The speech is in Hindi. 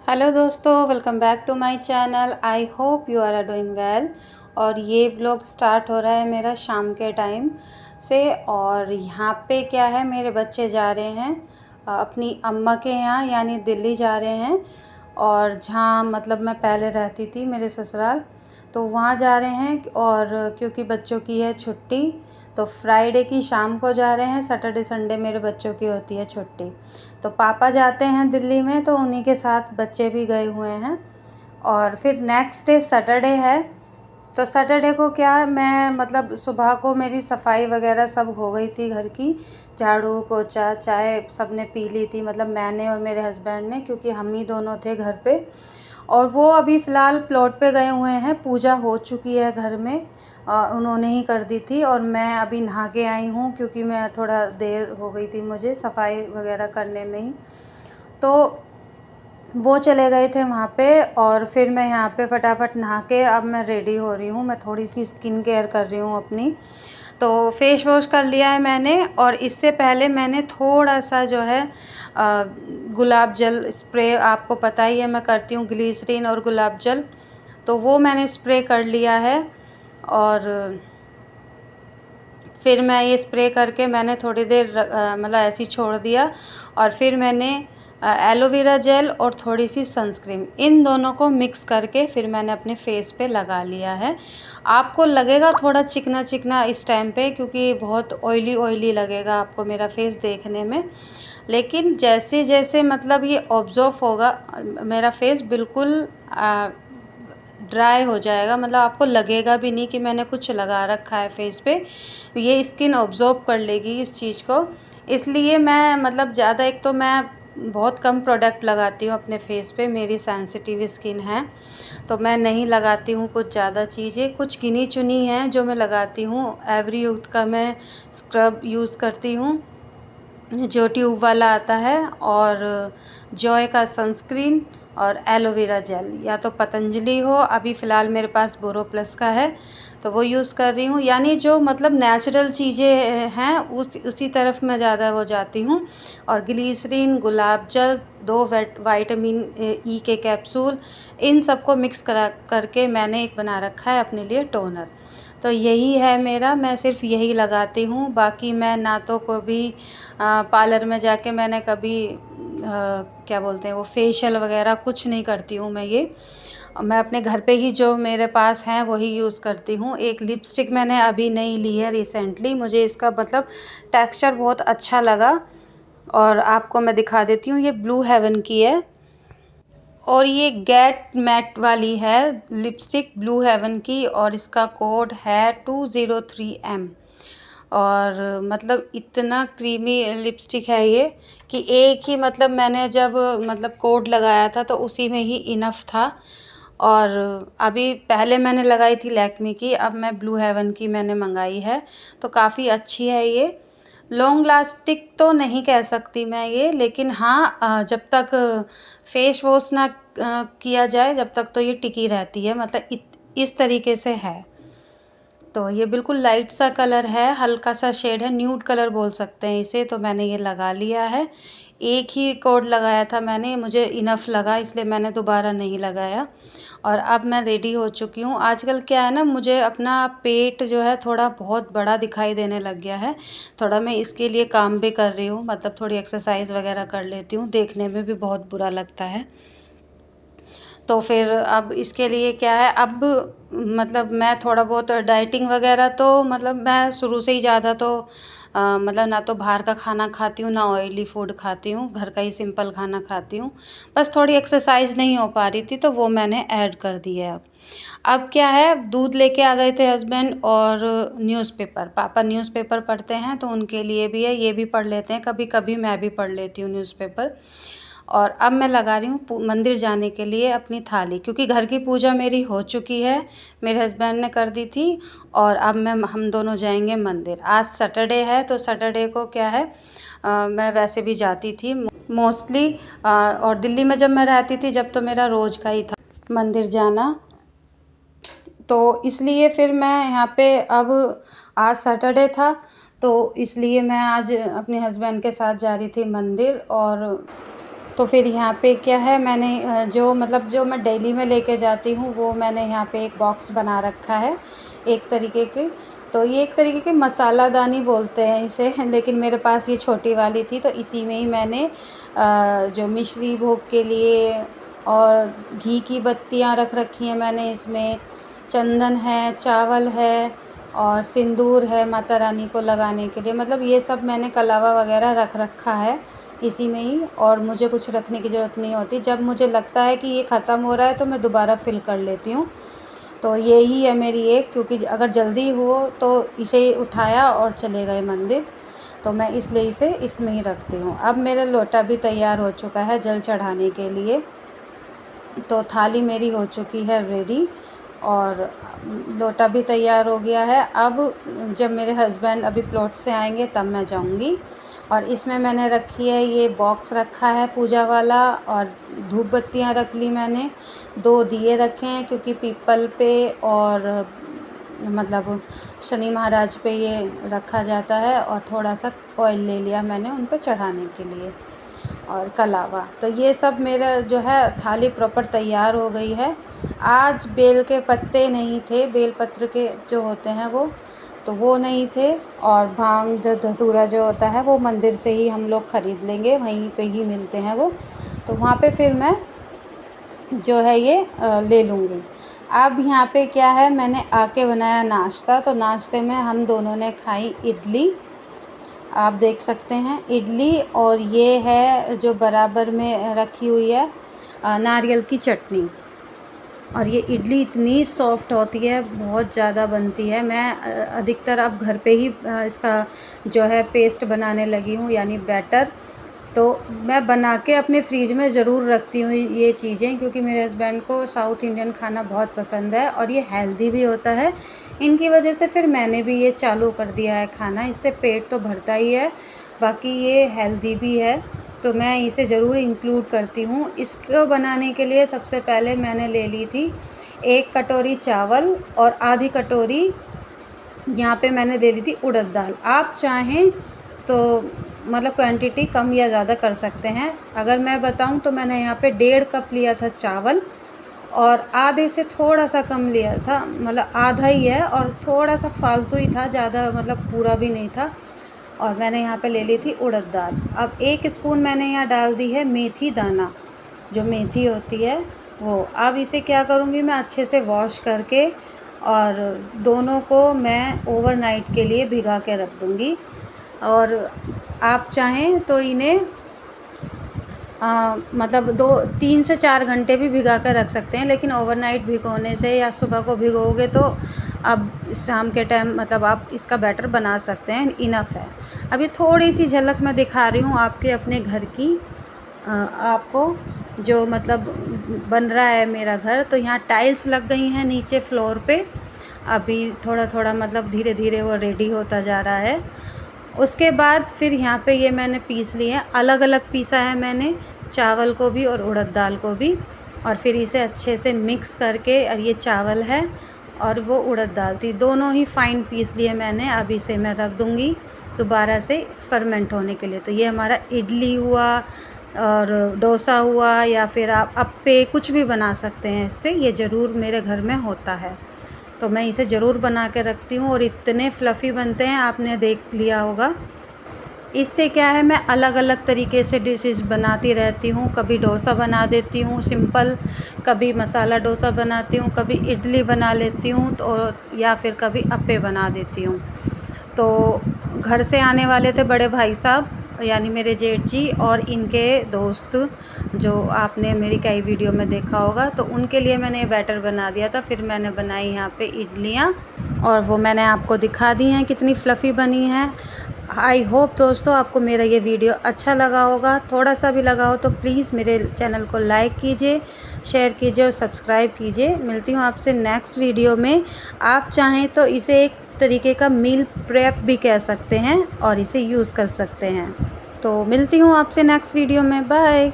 हेलो दोस्तों, welcome back to my channel. I hope you are doing well. और ये व्लॉग स्टार्ट हो रहा है मेरा शाम के टाइम से। और यहाँ पे क्या है, मेरे बच्चे जा रहे हैं अपनी अम्मा के यहाँ, यानी दिल्ली जा रहे हैं। और जहाँ मतलब मैं पहले रहती थी, मेरे ससुराल, तो वहाँ जा रहे हैं। और क्योंकि बच्चों की है छुट्टी, तो फ्राइडे की शाम को जा रहे हैं। सैटरडे संडे मेरे बच्चों की होती है छुट्टी। तो पापा जाते हैं दिल्ली में, तो उन्हीं के साथ बच्चे भी गए हुए हैं। और फिर नेक्स्ट डे सैटरडे है। तो सैटरडे को क्या है, मैं मतलब सुबह को मेरी सफाई वगैरह सब हो गई थी घर की। झाड़ू पोछा चाय सब ने पी ली थी, मतलब मैंने और मेरे हस्बैंड ने, क्योंकि हम ही दोनों थे घर पे। और वो अभी फ़िलहाल प्लॉट पे गए हुए हैं। पूजा हो चुकी है घर में, उन्होंने ही कर दी थी। और मैं अभी नहा के आई हूँ, क्योंकि मैं थोड़ा देर हो गई थी मुझे सफाई वगैरह करने में ही। तो वो चले गए थे वहाँ पे। और फिर मैं यहाँ पे फटाफट नहा के अब मैं रेडी हो रही हूँ। मैं थोड़ी सी स्किन केयर कर रही हूँ अपनी। तो फेस वॉश कर लिया है मैंने। और इससे पहले मैंने थोड़ा सा जो है गुलाब जल स्प्रे, आपको पता ही है मैं करती हूँ ग्लिसरीन और गुलाब जल, तो वो मैंने स्प्रे कर लिया है। और फिर मैं ये स्प्रे करके मैंने थोड़ी देर मतलब ऐसे ही छोड़ दिया। और फिर मैंने एलोवेरा जेल और थोड़ी सी सनस्क्रीन, इन दोनों को मिक्स करके फिर मैंने अपने फेस पे लगा लिया है। आपको लगेगा थोड़ा चिकना चिकना इस टाइम पे, क्योंकि बहुत ऑयली ऑयली लगेगा आपको मेरा फेस देखने में। लेकिन जैसे जैसे मतलब ये ऑब्जर्व होगा, मेरा फेस बिल्कुल ड्राई हो जाएगा। मतलब आपको लगेगा भी नहीं कि मैंने कुछ लगा रखा है फेस पे। ये स्किन ऑब्जर्व कर लेगी इस चीज़ को। इसलिए मैं मतलब ज़्यादा, एक तो मैं बहुत कम प्रोडक्ट लगाती हूँ अपने फेस पे, मेरी सेंसिटिव स्किन है, तो मैं नहीं लगाती हूँ कुछ ज़्यादा चीज़ें। कुछ गिनी चुनी हैं जो मैं लगाती हूँ। एवरी यूथ का मैं स्क्रब यूज़ करती हूँ, जो ट्यूब वाला आता है, और जॉय का सनस्क्रीन, और एलोवेरा जेल, या तो पतंजलि हो, अभी फ़िलहाल मेरे पास बोरोप्लस का है तो वो यूज़ कर रही हूँ। यानी जो मतलब नेचुरल चीज़ें हैं उसी तरफ मैं ज़्यादा वो जाती हूँ। और ग्लिसरीन, गुलाब जल, 2 विटामिन ई के कैप्सूल, इन सबको मिक्स करा करके मैंने एक बना रखा है अपने लिए टोनर। तो यही है मेरा, मैं सिर्फ यही लगाती हूँ। बाकी मैं ना तो कभी पार्लर में जाके मैंने कभी क्या बोलते हैं वो फेशियल वगैरह कुछ नहीं करती हूँ मैं। ये मैं अपने घर पे ही जो मेरे पास हैं वही यूज़ करती हूँ। एक लिपस्टिक मैंने अभी नई ली है रिसेंटली, मुझे इसका मतलब टेक्सचर बहुत अच्छा लगा, और आपको मैं दिखा देती हूँ। ये ब्लू हेवन की है, और ये गेट मैट वाली है लिपस्टिक, ब्लू हेवन की, और इसका कोड है 203M। और मतलब इतना क्रीमी लिपस्टिक है ये कि एक ही मतलब मैंने जब मतलब कोड लगाया था तो उसी में ही इनफ था। और अभी पहले मैंने लगाई थी लैक्मे की, अब मैं ब्लू हेवन की मैंने मंगाई है, तो काफ़ी अच्छी है ये। लॉन्ग लास्टिंग तो नहीं कह सकती मैं ये, लेकिन हाँ जब तक फेस वॉश ना किया जाए जब तक तो ये टिकी रहती है, मतलब इस तरीके से है। तो ये बिल्कुल लाइट सा कलर है, हल्का सा शेड है, न्यूड कलर बोल सकते हैं इसे। तो मैंने ये लगा लिया है। एक ही कोड लगाया था मैंने, मुझे इनफ लगा, इसलिए मैंने दोबारा नहीं लगाया। और अब मैं रेडी हो चुकी हूँ। आजकल क्या है ना, मुझे अपना पेट जो है थोड़ा बहुत बड़ा दिखाई देने लग गया है। थोड़ा मैं इसके लिए काम भी कर रही हूँ, मतलब थोड़ी एक्सरसाइज वगैरह कर लेती हूँ, देखने में भी बहुत बुरा लगता है। तो फिर अब इसके लिए क्या है, अब मतलब मैं थोड़ा बहुत डाइटिंग वगैरह, तो मतलब मैं शुरू से ही ज़्यादा तो मतलब ना तो बाहर का खाना खाती हूँ, ना ऑयली फूड खाती हूँ, घर का ही सिंपल खाना खाती हूँ। बस थोड़ी एक्सरसाइज नहीं हो पा रही थी तो वो मैंने ऐड कर दी है अब क्या है, दूध लेके आ गए थे हस्बैंड, और न्यूज़पेपर, पापा न्यूज़पेपर पढ़ते हैं तो उनके लिए भी है, ये भी पढ़ लेते हैं, कभी कभी मैं भी पढ़ लेती हूँ न्यूज़पेपर। और अब मैं लगा रही हूँ मंदिर जाने के लिए अपनी थाली, क्योंकि घर की पूजा मेरी हो चुकी है, मेरे हस्बैंड ने कर दी थी। और अब हम दोनों जाएंगे मंदिर। आज सैटरडे है, तो सैटरडे को क्या है, मैं वैसे भी जाती थी मोस्टली, और दिल्ली में जब मैं रहती थी जब तो मेरा रोज़ का ही था मंदिर जाना। तो इसलिए फिर मैं यहाँ पे अब, आज सैटरडे था तो इसलिए मैं आज अपने हस्बैंड के साथ जा रही थी मंदिर। और तो फिर यहाँ पे क्या है, मैंने जो मतलब जो मैं डेली में लेके जाती हूँ वो मैंने यहाँ पे एक बॉक्स बना रखा है एक तरीके के। तो ये एक तरीके के मसालादानी बोलते हैं इसे लेकिन मेरे पास ये छोटी वाली थी, तो इसी में ही मैंने जो मिश्री भोग के लिए और घी की बत्तियाँ रख रखी हैं मैंने इसमें, चंदन है, चावल है और सिंदूर है माता रानी को लगाने के लिए। मतलब ये सब मैंने कलावा वगैरह रख रखा है इसी में ही, और मुझे कुछ रखने की ज़रूरत नहीं होती। जब मुझे लगता है कि ये ख़त्म हो रहा है तो मैं दोबारा फिल कर लेती हूँ। तो यही है मेरी एक, क्योंकि अगर जल्दी हो तो इसे उठाया और चले गए मंदिर, तो मैं इसलिए इसे इसमें ही रखती हूँ। अब मेरा लोटा भी तैयार हो चुका है जल चढ़ाने के लिए, तो थाली मेरी हो चुकी है रेडी और लोटा भी तैयार हो गया है। अब जब मेरे हस्बैंड अभी प्लॉट से आएंगे तब मैं जाऊंगी। और इसमें मैंने रखी है, ये बॉक्स रखा है पूजा वाला, और धूप बत्तियाँ रख ली मैंने, 2 दिए रखे हैं क्योंकि पीपल पे और मतलब शनि महाराज पे ये रखा जाता है, और थोड़ा सा ऑयल ले लिया मैंने उन पे चढ़ाने के लिए, और कलावा। तो ये सब मेरा जो है थाली प्रॉपर तैयार हो गई है। आज बेल के पत्ते नहीं थे, बेल पत्र के जो होते हैं वो नहीं थे, और भांग धतूरा जो होता है वो मंदिर से ही हम लोग ख़रीद लेंगे, वहीं पे ही मिलते हैं वो, तो वहाँ पे फिर मैं जो है ये ले लूँगी। अब यहाँ पे क्या है, मैंने आके बनाया नाश्ता। तो नाश्ते में हम दोनों ने खाई इडली, आप देख सकते हैं इडली, और ये है जो बराबर में रखी हुई है नारियल की चटनी। और ये इडली इतनी सॉफ्ट होती है, बहुत ज़्यादा बनती है। मैं अधिकतर अब घर पे ही इसका जो है पेस्ट बनाने लगी हूँ, यानी बैटर। तो मैं बना के अपने फ्रिज में ज़रूर रखती हूँ ये चीज़ें, क्योंकि मेरे हस्बैंड को साउथ इंडियन खाना बहुत पसंद है और ये हेल्दी भी होता है। इनकी वजह से फिर मैंने भी ये चालू कर दिया है खाना। इससे पेट तो भरता ही है, बाकी ये हेल्दी भी है, तो मैं इसे ज़रूर इंक्लूड करती हूँ। इसको बनाने के लिए सबसे पहले मैंने ले ली थी 1 कटोरी चावल, और आधी कटोरी यहाँ पे मैंने दे दी थी उड़द दाल। आप चाहें तो मतलब क्वांटिटी कम या ज़्यादा कर सकते हैं। अगर मैं बताऊं तो मैंने यहाँ पे 1.5 कप लिया था चावल, और आधे से थोड़ा सा कम लिया था, मतलब आधा ही है, और थोड़ा सा फालतू ही था, ज़्यादा मतलब पूरा भी नहीं था। और मैंने यहाँ पे ले ली थी उड़द दाल। अब 1 स्पून मैंने यहाँ डाल दी है मेथी दाना, जो मेथी होती है वो। अब इसे क्या करूँगी, मैं अच्छे से वॉश करके और दोनों को मैं ओवरनाइट के लिए भिगा के रख दूँगी। और आप चाहें तो इन्हें मतलब 3 से 4 घंटे भी भिगा कर रख सकते हैं, लेकिन ओवरनाइट भिगोने से या सुबह को भिगोगे तो अब शाम के टाइम मतलब आप इसका बैटर बना सकते हैं, इनफ है। अभी थोड़ी सी झलक मैं दिखा रही हूँ आपके अपने घर की, आपको जो मतलब बन रहा है मेरा घर। तो यहाँ टाइल्स लग गई हैं नीचे फ्लोर पे, अभी थोड़ा थोड़ा मतलब धीरे धीरे वो रेडी होता जा रहा है। उसके बाद फिर यहाँ पे ये मैंने पीस लिए हैं, अलग अलग पीसा है मैंने, चावल को भी और उड़द दाल को भी, और फिर इसे अच्छे से मिक्स करके, और ये चावल है और वो उड़द दाल थी, दोनों ही फाइन पीस लिए मैंने। अब इसे मैं रख दूँगी दोबारा से फर्मेंट होने के लिए। तो ये हमारा इडली हुआ और डोसा हुआ, या फिर आप अप्पे कुछ भी बना सकते हैं इससे, ये ज़रूर मेरे घर में होता है। तो मैं इसे ज़रूर बना के रखती हूँ, और इतने फ्लफ़ी बनते हैं, आपने देख लिया होगा। इससे क्या है, मैं अलग अलग तरीके से डिशेज़ बनाती रहती हूँ। कभी डोसा बना देती हूँ सिंपल, कभी मसाला डोसा बनाती हूँ, कभी इडली बना लेती हूँ, तो या फिर कभी अप्पे बना देती हूँ। तो घर से आने वाले थे बड़े भाई साहब, यानी मेरे जेठ जी और इनके दोस्त, जो आपने मेरी कई वीडियो में देखा होगा, तो उनके लिए मैंने ये बैटर बना दिया था। फिर मैंने बनाई यहाँ पे इडलियाँ, और वो मैंने आपको दिखा दी हैं कितनी फ्लफ़ी बनी हैं। आई होप दोस्तों आपको मेरा ये वीडियो अच्छा लगा होगा। थोड़ा सा भी लगा हो तो प्लीज़ मेरे चैनल को लाइक कीजिए, शेयर कीजिए और सब्सक्राइब कीजिए। मिलती हूँ आपसे नेक्स्ट वीडियो में। आप चाहें तो इसे एक तरीके का मील प्रेप भी कह सकते हैं, और इसे यूज़ कर सकते हैं। तो मिलती हूँ आपसे नेक्स्ट वीडियो में, बाय।